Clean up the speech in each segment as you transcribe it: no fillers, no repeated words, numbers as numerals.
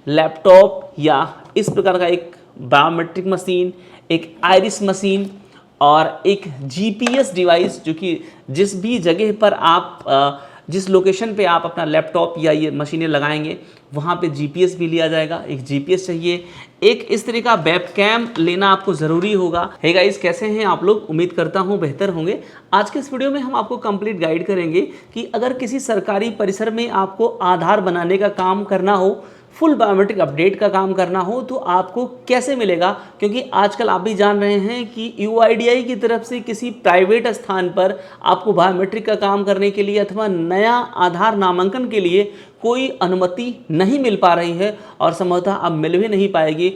Laptop या इस प्रकार का एक बायोमेट्रिक मशीन, एक आइरिस मशीन और एक जीपीएस डिवाइस, जो कि जिस भी जगह पर आप जिस लोकेशन पे आप अपना लैपटॉप या ये मशीनें लगाएंगे वहाँ पे जीपीएस भी लिया जाएगा। एक जीपीएस चाहिए, एक इस तरह का वेबकैम लेना आपको ज़रूरी होगा। हे गाइस, कैसे हैं आप लोग? उम्मीद करता हूँ बेहतर होंगे। आज के इस वीडियो में हम आपको कंप्लीट गाइड करेंगे कि अगर किसी सरकारी परिसर में आपको आधार बनाने का काम करना हो, फुल बायोमेट्रिक अपडेट का काम करना हो, तो आपको कैसे मिलेगा। क्योंकि आजकल आप भी जान रहे हैं कि यूआईडीआई की तरफ से किसी प्राइवेट स्थान पर आपको बायोमेट्रिक का काम करने के लिए अथवा नया आधार नामांकन के लिए कोई अनुमति नहीं मिल पा रही है और संभवतः अब मिल भी नहीं पाएगी।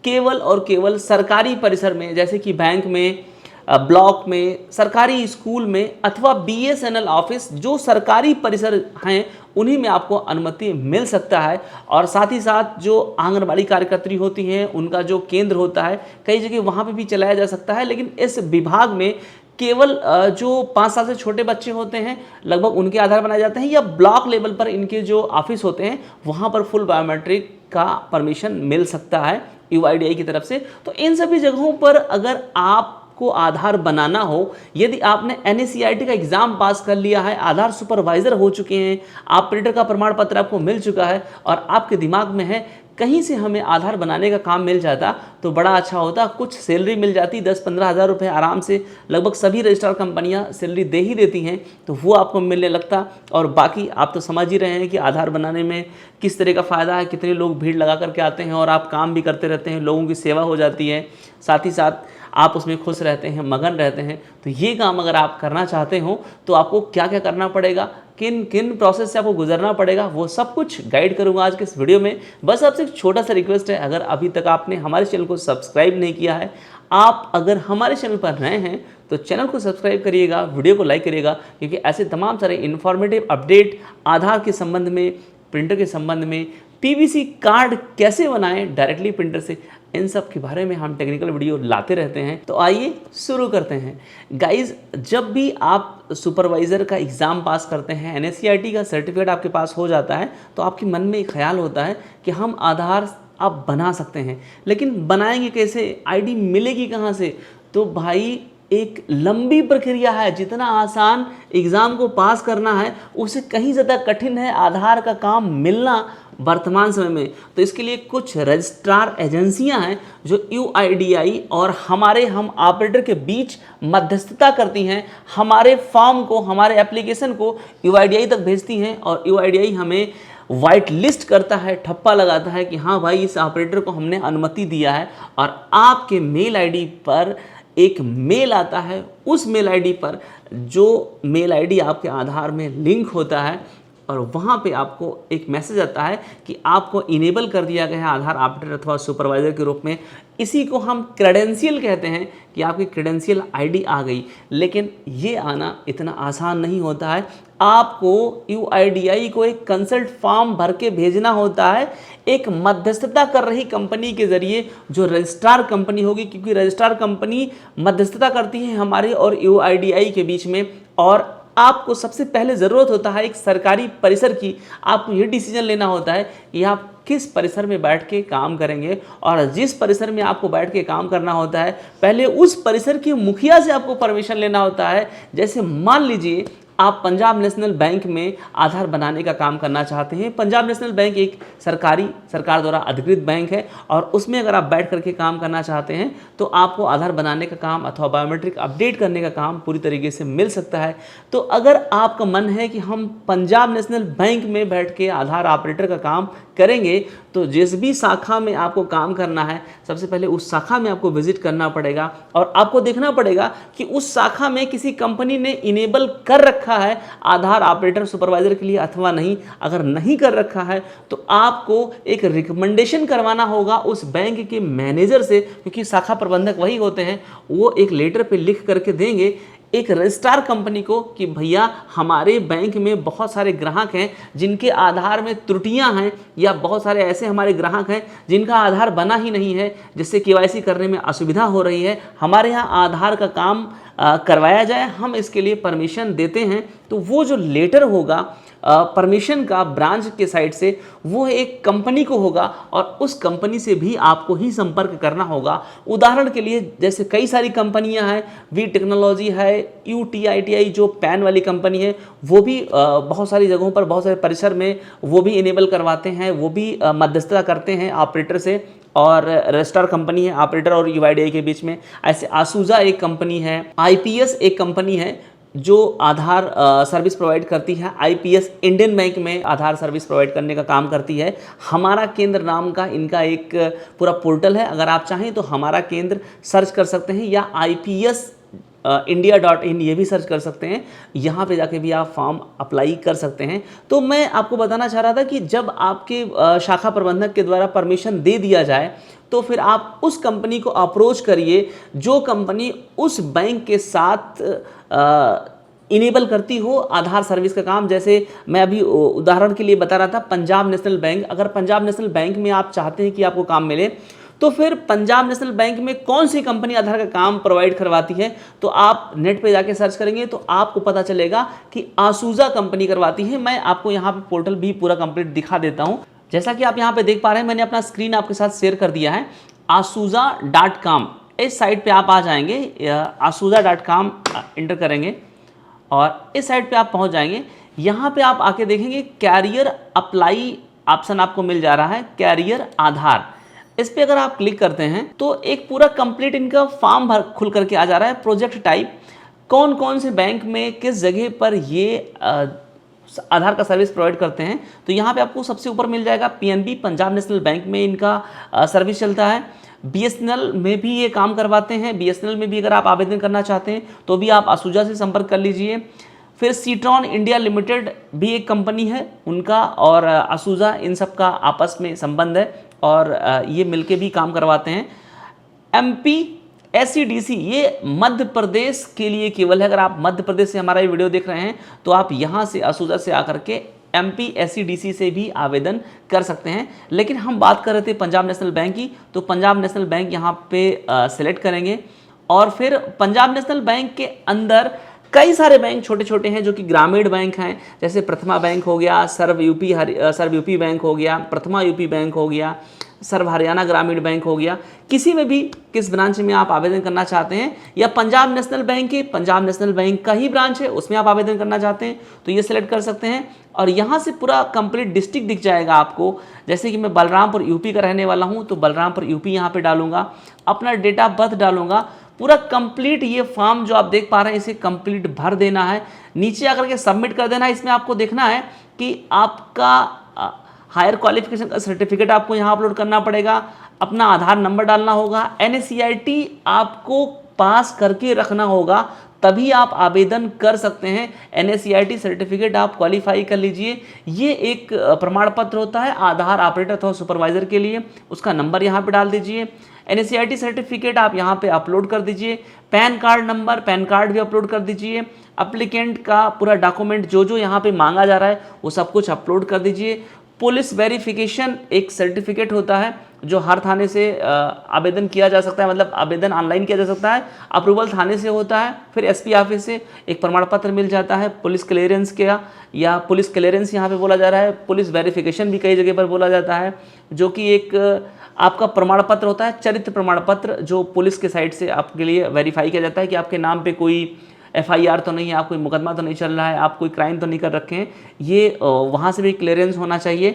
केवल और केवल सरकारी परिसर में, जैसे कि बैंक में, ब्लॉक में, सरकारी स्कूल में अथवा बीएसएनएल ऑफिस, जो सरकारी परिसर हैं उन्हीं में आपको अनुमति मिल सकता है। और साथ ही साथ जो आंगनबाड़ी कार्यकर्त्री होती हैं उनका जो केंद्र होता है, कई जगह वहाँ पे भी चलाया जा सकता है। लेकिन इस विभाग में केवल जो 5 साल से छोटे बच्चे होते हैं लगभग उनके आधार बनाए जाते हैं, या ब्लॉक लेवल पर इनके जो ऑफिस होते हैं वहाँ पर फुल बायोमेट्रिक का परमिशन मिल सकता है यूआईडीआई की तरफ से। तो इन सभी जगहों पर अगर आप को आधार बनाना हो, यदि आपने NACIT का एग्जाम पास कर लिया है, आधार सुपरवाइजर हो चुके हैं, ऑपरेटर का प्रमाण पत्र आपको मिल चुका है और आपके दिमाग में है कहीं से हमें आधार बनाने का काम मिल जाता तो बड़ा अच्छा होता, कुछ सैलरी मिल जाती, 10-15 हज़ार रुपये आराम से, लगभग सभी रजिस्ट्रार कंपनियां सैलरी दे ही देती हैं, तो वो आपको मिलने लगता। और बाकी आप तो समझ ही रहे हैं कि आधार बनाने में किस तरह का फ़ायदा है, कितने लोग भीड़ लगा करके आते हैं और आप काम भी करते रहते हैं, लोगों की सेवा हो जाती है, साथ ही साथ आप उसमें खुश रहते हैं, मगन रहते हैं। तो ये काम अगर आप करना चाहते हो तो आपको क्या क्या करना पड़ेगा, किन किन प्रोसेस से आपको गुजरना पड़ेगा, वो सब कुछ गाइड करूंगा आज के इस वीडियो में। बस आपसे एक छोटा सा रिक्वेस्ट है, अगर अभी तक आपने हमारे चैनल को सब्सक्राइब नहीं किया है, आप अगर हमारे चैनल पर नए हैं तो चैनल को सब्सक्राइब करिएगा, वीडियो को लाइक करिएगा, क्योंकि ऐसे तमाम सारे इन्फॉर्मेटिव अपडेट आधार के संबंध में, प्रिंटर के संबंध में, पीवीसी कार्ड कैसे बनाएं डायरेक्टली प्रिंटर से, इन सब के बारे में हम टेक्निकल वीडियो लाते रहते हैं। तो आइए शुरू करते हैं। गाइज, जब भी आप सुपरवाइज़र का एग्ज़ाम पास करते हैं, NACIT का सर्टिफिकेट आपके पास हो जाता है, तो आपके मन में एक ख्याल होता है कि हम आधार आप बना सकते हैं, लेकिन बनाएंगे कैसे, आईडी मिलेगी कहाँ से? तो भाई एक लंबी प्रक्रिया है। जितना आसान एग्ज़ाम को पास करना है उससे कहीं ज़्यादा कठिन है आधार का काम मिलना वर्तमान समय में। तो इसके लिए कुछ रजिस्ट्रार एजेंसियां हैं जो यूआईडीआई और हम ऑपरेटर के बीच मध्यस्थता करती हैं, हमारे फॉर्म को, हमारे एप्लीकेशन को यूआईडीआई तक भेजती हैं और यूआईडीआई हमें वाइट लिस्ट करता है, ठप्पा लगाता है कि हाँ भाई इस ऑपरेटर को हमने अनुमति दिया है। और आपके मेल आईडी पर एक मेल आता है, उस मेल आईडी पर जो मेल आईडी आपके आधार में लिंक होता है, और वहाँ पे आपको एक मैसेज आता है कि आपको इनेबल कर दिया गया है आधार ऑपरेटर अथवा सुपरवाइज़र के रूप में। इसी को हम क्रेडेंशियल कहते हैं कि आपकी क्रेडेंशियल आईडी आ गई। लेकिन ये आना इतना आसान नहीं होता है। आपको यूआईडीआई को एक कंसल्ट फॉर्म भर के भेजना होता है, एक मध्यस्थता कर रही कंपनी के ज़रिए, जो रजिस्ट्रार कंपनी होगी, क्योंकि रजिस्ट्रार कंपनी मध्यस्थता करती है हमारे और यूआईडीआई के बीच में। और आपको सबसे पहले ज़रूरत होता है एक सरकारी परिसर की। आपको ये डिसीजन लेना होता है कि आप किस परिसर में बैठ के काम करेंगे, और जिस परिसर में आपको बैठ के काम करना होता है पहले उस परिसर के मुखिया से आपको परमिशन लेना होता है। जैसे मान लीजिए आप पंजाब नेशनल बैंक में आधार बनाने का काम करना चाहते हैं। पंजाब नेशनल बैंक एक सरकार द्वारा अधिकृत बैंक है और उसमें अगर आप बैठ करके काम करना चाहते हैं तो आपको आधार बनाने का काम अथवा बायोमेट्रिक अपडेट करने का काम पूरी तरीके से मिल सकता है। तो अगर आपका मन है कि हम पंजाब नेशनल बैंक में बैठ के आधार ऑपरेटर का काम करेंगे, तो जिस भी शाखा में आपको काम करना है सबसे पहले उस शाखा में आपको विजिट करना पड़ेगा और आपको देखना पड़ेगा कि उस शाखा में किसी कंपनी ने इनेबल कर रखा है आधार ऑपरेटर सुपरवाइजर के लिए अथवा नहीं। अगर नहीं कर रखा है तो आपको एक रिकमेंडेशन करवाना होगा उस बैंक के मैनेजर से, क्योंकि शाखा प्रबंधक वही होते हैं। वो एक लेटर पे लिख करके देंगे एक रजिस्ट्रार कंपनी को कि भैया हमारे बैंक में बहुत सारे ग्राहक हैं जिनके आधार में त्रुटियां हैं, या बहुत सारे ऐसे हमारे ग्राहक हैं जिनका आधार बना ही नहीं है, जिससे केवाईसी करने में असुविधा हो रही है। हमारे यहाँ आधार का काम करवाया जाए, हम इसके लिए परमिशन देते हैं। तो वो जो लेटर होगा परमिशन का ब्रांच के साइड से वो एक कंपनी को होगा और उस कंपनी से भी आपको ही संपर्क करना होगा। उदाहरण के लिए जैसे कई सारी कंपनियां हैं, वी टेक्नोलॉजी है, UTITI जो पैन वाली कंपनी है, वो भी बहुत सारी जगहों पर, बहुत सारे परिसर में वो भी इनेबल करवाते हैं, वो भी मध्यस्थता करते हैं ऑपरेटर से। और रजिस्ट्रार कंपनी है ऑपरेटर और UIDAI के बीच में। ऐसे आसूजा एक कंपनी है, IPS एक कंपनी है जो आधार सर्विस प्रोवाइड करती है। IPS इंडियन बैंक में आधार सर्विस प्रोवाइड करने का काम करती है। हमारा केंद्र नाम का इनका एक पूरा पोर्टल है, अगर आप चाहें तो हमारा केंद्र सर्च कर सकते हैं या IPS India.in ये भी सर्च कर सकते हैं, यहाँ पे जाके भी आप फॉर्म अप्लाई कर सकते हैं। तो मैं आपको बताना चाह रहा था कि जब आपके शाखा प्रबंधक के द्वारा परमिशन दे दिया जाए तो फिर आप उस कंपनी को अप्रोच करिए जो कंपनी उस बैंक के साथ इनेबल करती हो आधार सर्विस का काम। जैसे मैं अभी उदाहरण के लिए बता रहा था पंजाब नेशनल बैंक। अगर पंजाब नेशनल बैंक में आप चाहते हैं कि आपको काम मिले तो फिर पंजाब नेशनल बैंक में कौन सी कंपनी आधार का काम प्रोवाइड करवाती है, तो आप नेट पे जाके सर्च करेंगे तो आपको पता चलेगा कि आसूजा कंपनी करवाती है। मैं आपको यहाँ पे पोर्टल भी पूरा कंप्लीट दिखा देता हूँ। जैसा कि आप यहाँ पे देख पा रहे हैं, मैंने अपना स्क्रीन आपके साथ शेयर कर दिया है। asuza.com इस साइट पे आप आ जाएंगे, asuza.com इंटर करेंगे और इस साइट पे आप पहुँच जाएंगे। यहाँ पे आप आके देखेंगे कैरियर अप्लाई ऑप्शन आपको मिल जा रहा है, कैरियर आधार। इस पे अगर आप क्लिक करते हैं तो एक पूरा कंप्लीट इनका फॉर्म भर खुल करके आ जा रहा है। प्रोजेक्ट टाइप, कौन कौन से बैंक में किस जगह पर ये आधार का सर्विस प्रोवाइड करते हैं, तो यहाँ पे आपको सबसे ऊपर मिल जाएगा PNB, पंजाब नेशनल बैंक में इनका सर्विस चलता है। BSNL में भी ये काम करवाते हैं। BSNL में भी अगर आप आवेदन करना चाहते हैं तो भी आप आसूजा से संपर्क कर लीजिए। फिर सीट्रॉन इंडिया लिमिटेड भी एक कंपनी है उनका, और आसूजा, इन सब का आपस में संबंध है और ये मिलके भी काम करवाते हैं। MP SCDC ये मध्य प्रदेश के लिए केवल है। अगर आप मध्य प्रदेश से हमारा ये वीडियो देख रहे हैं तो आप यहाँ से आसूजा से आकर के MP SCDC से भी आवेदन कर सकते हैं। लेकिन हम बात कर रहे थे पंजाब नेशनल बैंक की, तो पंजाब नेशनल बैंक यहाँ पे सिलेक्ट करेंगे और फिर पंजाब नेशनल बैंक के अंदर कई सारे बैंक छोटे छोटे हैं जो कि ग्रामीण बैंक हैं। जैसे प्रथमा बैंक हो गया, सर्व यूपी बैंक हो गया, प्रथमा यूपी बैंक हो गया, सर्व हरियाणा ग्रामीण बैंक हो गया। किसी में भी किस ब्रांच में आप आवेदन करना चाहते हैं, या पंजाब नेशनल बैंक के पंजाब नेशनल बैंक का ही ब्रांच है उसमें आप आवेदन करना चाहते हैं तो ये सिलेक्ट कर सकते हैं। और यहाँ से पूरा कंप्लीट डिस्ट्रिक्ट दिख जाएगा आपको। जैसे कि मैं बलरामपुर यूपी का रहने वाला हूँ तो बलरामपुर यूपी यहाँ पे डालूंगा, अपना डेट ऑफ बर्थ डालूंगा। पूरा कंप्लीट ये फॉर्म जो आप देख पा रहे हैं इसे कंप्लीट भर देना है, नीचे आकर के सबमिट कर देना है। इसमें आपको देखना है कि आपका हायर क्वालिफिकेशन का सर्टिफिकेट आपको यहाँ अपलोड करना पड़ेगा, अपना आधार नंबर डालना होगा, NSCIT आपको पास करके रखना होगा तभी आप आवेदन कर सकते हैं। NSCIT सर्टिफिकेट आप क्वालिफाई कर लीजिए। ये एक प्रमाण पत्र होता है आधार ऑपरेटर अथवा सुपरवाइजर के लिए, उसका नंबर यहाँ पे डाल दीजिए। NSCIT सर्टिफिकेट आप यहाँ पे अपलोड कर दीजिए। Pan card number, pan card भी अपलोड कर दीजिए। एप्लीकेंट का पूरा डॉक्यूमेंट जो जो यहाँ पे मांगा जा रहा है वो सब कुछ अपलोड कर दीजिए। पुलिस वेरिफिकेशन एक सर्टिफिकेट होता है जो हर थाने से आवेदन किया जा सकता है, मतलब आवेदन ऑनलाइन किया जा सकता है, अप्रूवल थाने से होता है। फिर SP ऑफिस से एक प्रमाण पत्र मिल जाता है पुलिस क्लियरेंस का, या पुलिस क्लियरेंस यहाँ पे बोला जा रहा है, पुलिस वेरिफिकेशन भी कई जगह पर बोला जाता है, जो कि एक आपका प्रमाण पत्र होता है, चरित्र प्रमाण पत्र, जो पुलिस के साइड से आपके लिए वेरीफाई किया जाता है कि आपके नाम पे कोई FIR तो नहीं है, आप कोई मुकदमा तो नहीं चल रहा है, आप कोई क्राइम तो नहीं कर रखे हैं। ये वहाँ से भी क्लियरेंस होना चाहिए।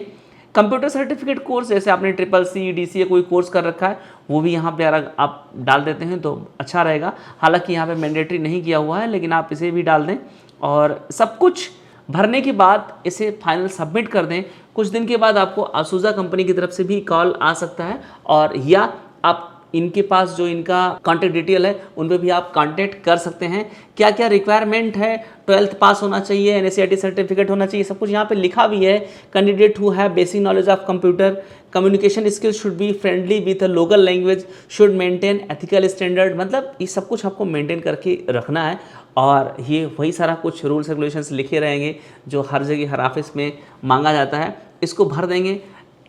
कंप्यूटर सर्टिफिकेट कोर्स, जैसे आपने CCC DCA कोई कोर्स कर रखा है वो भी यहाँ पे अगर आप डाल देते हैं तो अच्छा रहेगा। हालांकि यहाँ पे मैंडेटरी नहीं किया हुआ है, लेकिन आप इसे भी डाल दें और सब कुछ भरने के बाद इसे फाइनल सबमिट कर दें। कुछ दिन के बाद आपको आसूजा कंपनी की तरफ से भी कॉल आ सकता है, और या आप इनके पास जो इनका कॉन्टैक्ट डिटेल है उन पे भी आप कांटेक्ट कर सकते हैं। क्या क्या रिक्वायरमेंट है, 12th पास होना चाहिए, NSCIT सर्टिफिकेट होना चाहिए, सब कुछ यहाँ पे लिखा भी है। Candidate who have basic knowledge of computer, communication skills should be friendly with a local language, should maintain ethical standard, मतलब ये सब कुछ आपको मेंटेन करके रखना है। और ये वही सारा कुछ रूल्स रेगुलेशंस लिखे रहेंगे जो हर जगह हर ऑफिस में मांगा जाता है। इसको भर देंगे,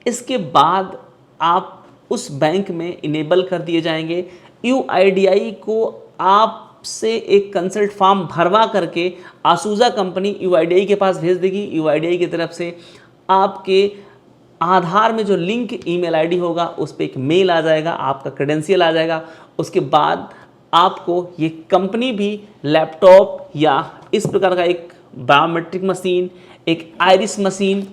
इसके बाद आप उस बैंक में इनेबल कर दिए जाएंगे। UIDAI को आप आपसे एक कंसल्ट फॉर्म भरवा करके आसूजा कंपनी यूआईडीआई के पास भेज देगी। यूआईडीआई की तरफ से आपके आधार में जो लिंक ईमेल आईडी होगा उस पर एक मेल आ जाएगा, आपका क्रेडेंशियल आ जाएगा। उसके बाद आपको ये कंपनी भी लैपटॉप या इस प्रकार का एक बायोमेट्रिक मशीन, एक आइरिस मशीन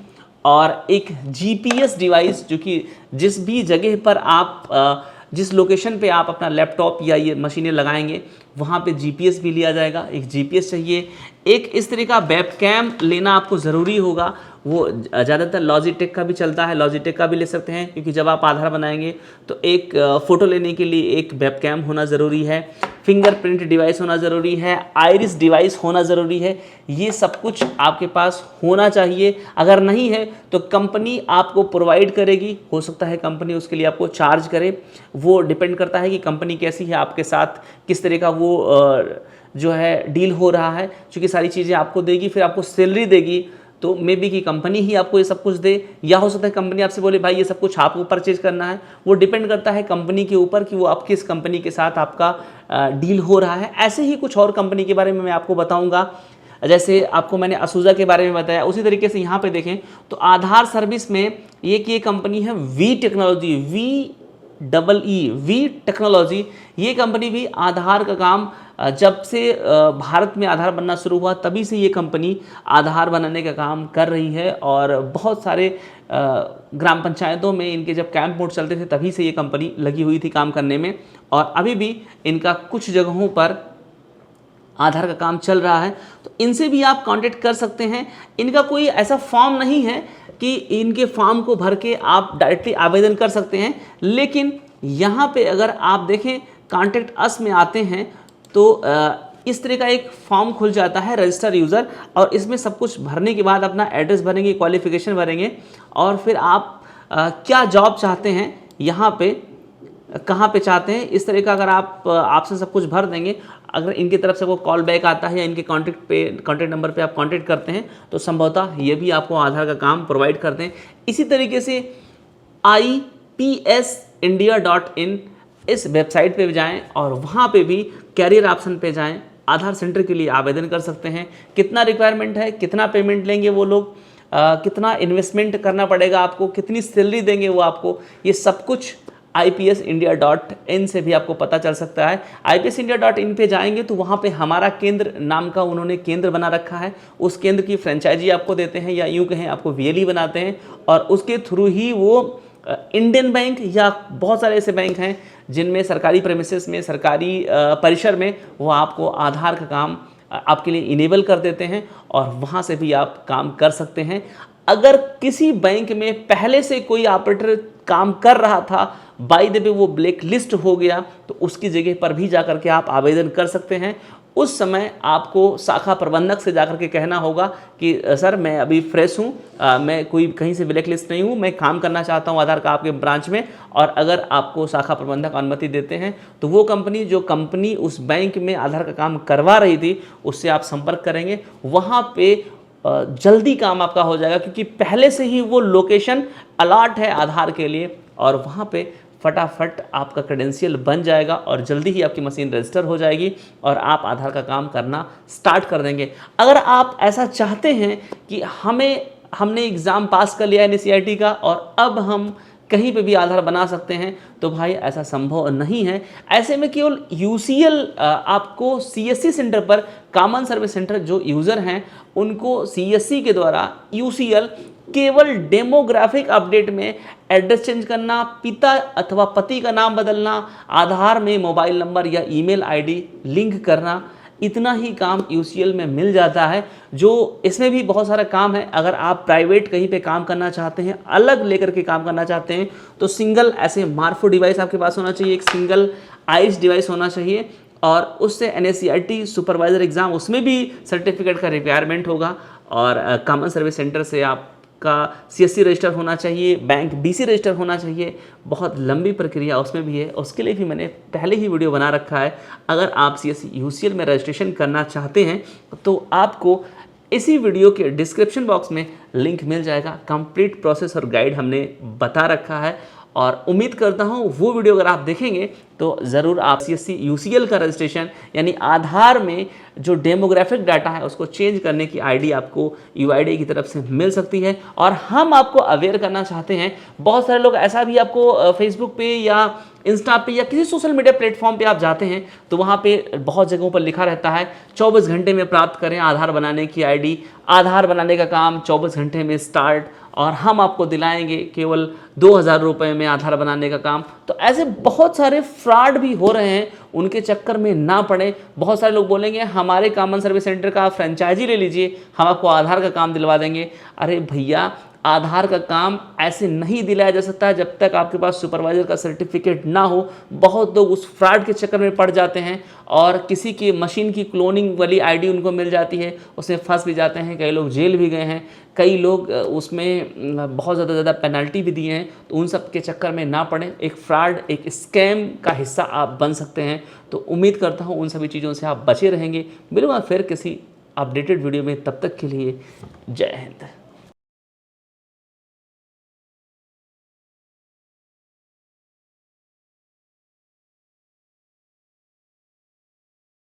और एक जीपीएस डिवाइस, जो कि जिस भी जगह पर आप जिस लोकेशन पे आप अपना लैपटॉप या ये मशीनें लगाएंगे वहाँ पे जीपीएस भी लिया जाएगा। एक जीपीएस चाहिए, एक इस तरह का वेबकैम लेना आपको ज़रूरी होगा। वो ज़्यादातर लॉजिटेक का भी चलता है, लॉजिटेक का भी ले सकते हैं, क्योंकि जब आप आधार बनाएंगे तो एक फ़ोटो लेने के लिए एक वेबकैम होना ज़रूरी है, फिंगरप्रिंट डिवाइस होना ज़रूरी है, आइरिस डिवाइस होना ज़रूरी है। ये सब कुछ आपके पास होना चाहिए। अगर नहीं है तो कंपनी आपको प्रोवाइड करेगी, हो सकता है कंपनी उसके लिए आपको चार्ज करे, वो डिपेंड करता है कि कंपनी कैसी है, आपके साथ किस तरह का वो जो है डील हो रहा है। क्योंकि सारी चीज़ें आपको देगी, फिर आपको सैलरी देगी, तो मे बी कि कंपनी ही आपको ये सब कुछ दे, या हो सकता है कंपनी आपसे बोले भाई ये सब कुछ आपको परचेज करना है। वो डिपेंड करता है कंपनी के ऊपर कि वो आप किस कंपनी के साथ आपका डील हो रहा है। ऐसे ही कुछ और कंपनी के बारे में मैं आपको बताऊंगा। जैसे आपको मैंने असूजा के बारे में बताया, उसी तरीके से यहाँ पे देखें तो आधार सर्विस में ये कंपनी है वी टेक्नोलॉजी, वी टेक्नोलॉजी। ये कंपनी भी आधार का काम जब से भारत में आधार बनना शुरू हुआ तभी से ये कंपनी आधार बनाने का काम कर रही है। और बहुत सारे ग्राम पंचायतों में इनके जब कैंप मोड चलते थे तभी से ये कंपनी लगी हुई थी काम करने में, और अभी भी इनका कुछ जगहों पर आधार का काम चल रहा है। तो इनसे भी आप कांटेक्ट कर सकते हैं। इनका कोई ऐसा फॉर्म नहीं है कि इनके फॉर्म को भर के आप डायरेक्टली आवेदन कर सकते हैं, लेकिन यहाँ पे अगर आप देखें कांटेक्ट अस में आते हैं तो इस तरह का एक फॉर्म खुल जाता है रजिस्टर यूज़र, और इसमें सब कुछ भरने के बाद अपना एड्रेस भरेंगे, क्वालिफिकेशन भरेंगे, और फिर आप क्या जॉब चाहते हैं, यहाँ पे कहाँ पे चाहते हैं, इस तरह का अगर आप आपसे सब कुछ भर देंगे। अगर इनकी तरफ से वो कॉल बैक आता है या इनके कॉन्टैक्ट नंबर पे आप कांटेक्ट करते हैं तो संभवतः ये भी आपको आधार का काम प्रोवाइड करते हैं। इसी तरीके से IPSindia.in इस वेबसाइट पे जाएं और वहाँ पे भी कैरियर ऑप्शन पे जाएं, आधार सेंटर के लिए आवेदन कर सकते हैं। कितना रिक्वायरमेंट है, कितना पेमेंट लेंगे वो लोग, कितना इन्वेस्टमेंट करना पड़ेगा आपको, कितनी सैलरी देंगे वो आपको, ये सब कुछ IPSindia.in से भी आपको पता चल सकता है। IPSindia.in पे जाएंगे तो वहाँ पे हमारा केंद्र नाम का उन्होंने केंद्र बना रखा है। उस केंद्र की फ्रेंचाइजी आपको देते हैं, या यूँ कहें आपको VLE बनाते हैं, और उसके थ्रू ही वो इंडियन बैंक या बहुत सारे ऐसे बैंक हैं जिनमें सरकारी प्रेमिसेस में, सरकारी परिसर में वो आपको आधार का काम आपके लिए इनेबल कर देते हैं, और वहाँ से भी आप काम कर सकते हैं। अगर किसी बैंक में पहले से कोई ऑपरेटर काम कर रहा था, बाय द वे वो ब्लैक लिस्ट हो गया, तो उसकी जगह पर भी जाकर के आप आवेदन कर सकते हैं। उस समय आपको शाखा प्रबंधक से जाकर के कहना होगा कि सर मैं अभी फ्रेश हूँ, मैं कोई कहीं से ब्लैक लिस्ट नहीं हूँ, मैं काम करना चाहता हूँ आधार का आपके ब्रांच में। और अगर आपको शाखा प्रबंधक अनुमति देते हैं तो वो कंपनी, जो कंपनी उस बैंक में आधार का काम करवा रही थी, उससे आप संपर्क करेंगे, वहाँ पे जल्दी काम आपका हो जाएगा, क्योंकि पहले से ही वो लोकेशन अलॉट है आधार के लिए, और वहाँ पे फटाफट आपका क्रेडेंशियल बन जाएगा और जल्दी ही आपकी मशीन रजिस्टर हो जाएगी और आप आधार का काम करना स्टार्ट कर देंगे। अगर आप ऐसा चाहते हैं कि हमने एग्ज़ाम पास कर लिया NCERT का और अब हम कहीं पे भी आधार बना सकते हैं, तो भाई ऐसा संभव नहीं है। ऐसे में केवल UCL आपको CSC सेंटर पर, कॉमन सर्विस सेंटर जो यूज़र हैं उनको CSC के द्वारा UCL केवल डेमोग्राफिक अपडेट में एड्रेस चेंज करना, पिता अथवा पति का नाम बदलना, आधार में मोबाइल नंबर या ईमेल आईडी लिंक करना, इतना ही काम UCL में मिल जाता है। जो इसमें भी बहुत सारा काम है। अगर आप प्राइवेट कहीं पे काम करना चाहते हैं, अलग लेकर के काम करना चाहते हैं, तो सिंगल ऐसे मार्फो डिवाइस आपके पास होना चाहिए, एक सिंगल आइस डिवाइस होना चाहिए, और उससे NSCERT सुपरवाइज़र एग्ज़ाम, उसमें भी सर्टिफिकेट का रिक्वायरमेंट होगा, और कॉमन सर्विस सेंटर से आपका CSC रजिस्टर होना चाहिए, बैंक BC रजिस्टर होना चाहिए। बहुत लंबी प्रक्रिया उसमें भी है, उसके लिए भी मैंने पहले ही वीडियो बना रखा है। अगर आप CSC UCL में रजिस्ट्रेशन करना चाहते हैं तो आपको इसी वीडियो के डिस्क्रिप्शन बॉक्स में लिंक मिल जाएगा। कंप्लीट प्रोसेस और गाइड हमने बता रखा है, और उम्मीद करता हूँ वो वीडियो अगर आप देखेंगे तो ज़रूर आप CSC UCL का रजिस्ट्रेशन यानी आधार में जो डेमोग्राफिक डाटा है उसको चेंज करने की आईडी आपको UID की तरफ से मिल सकती है। और हम आपको अवेयर करना चाहते हैं, बहुत सारे लोग ऐसा भी आपको फेसबुक पे या इंस्टा पे या किसी सोशल मीडिया प्लेटफॉर्म पे आप जाते हैं तो वहाँ पे बहुत जगहों पर लिखा रहता है 24 घंटे में प्राप्त करें आधार बनाने की आईडी, आधार बनाने का काम 24 घंटे में स्टार्ट और हम आपको दिलाएंगे केवल 2000 रुपये में आधार बनाने का काम। तो ऐसे बहुत सारे फ्रॉड भी हो रहे हैं, उनके चक्कर में ना पड़े। बहुत सारे लोग बोलेंगे हमारे कॉमन सर्विस सेंटर का फ्रेंचाइजी ले लीजिए, हम आपको आधार का काम दिलवा देंगे। अरे भैया, आधार का काम ऐसे नहीं दिलाया जा सकता है जब तक आपके पास सुपरवाइजर का सर्टिफिकेट ना हो। बहुत लोग उस फ्रॉड के चक्कर में पड़ जाते हैं और किसी की मशीन की क्लोनिंग वाली आईडी उनको मिल जाती है, उसमें फंस भी जाते हैं। कई लोग जेल भी गए हैं, कई लोग उसमें बहुत ज़्यादा पेनल्टी भी दिए हैं। तो उन सब के चक्कर में ना पड़े, एक फ्रॉड, एक स्कैम का हिस्सा आप बन सकते हैं। तो उम्मीद करता हूँ उन सभी चीज़ों से आप बचे रहेंगे। मिलूंगा फिर किसी अपडेटेड वीडियो में, तब तक के लिए जय हिंद।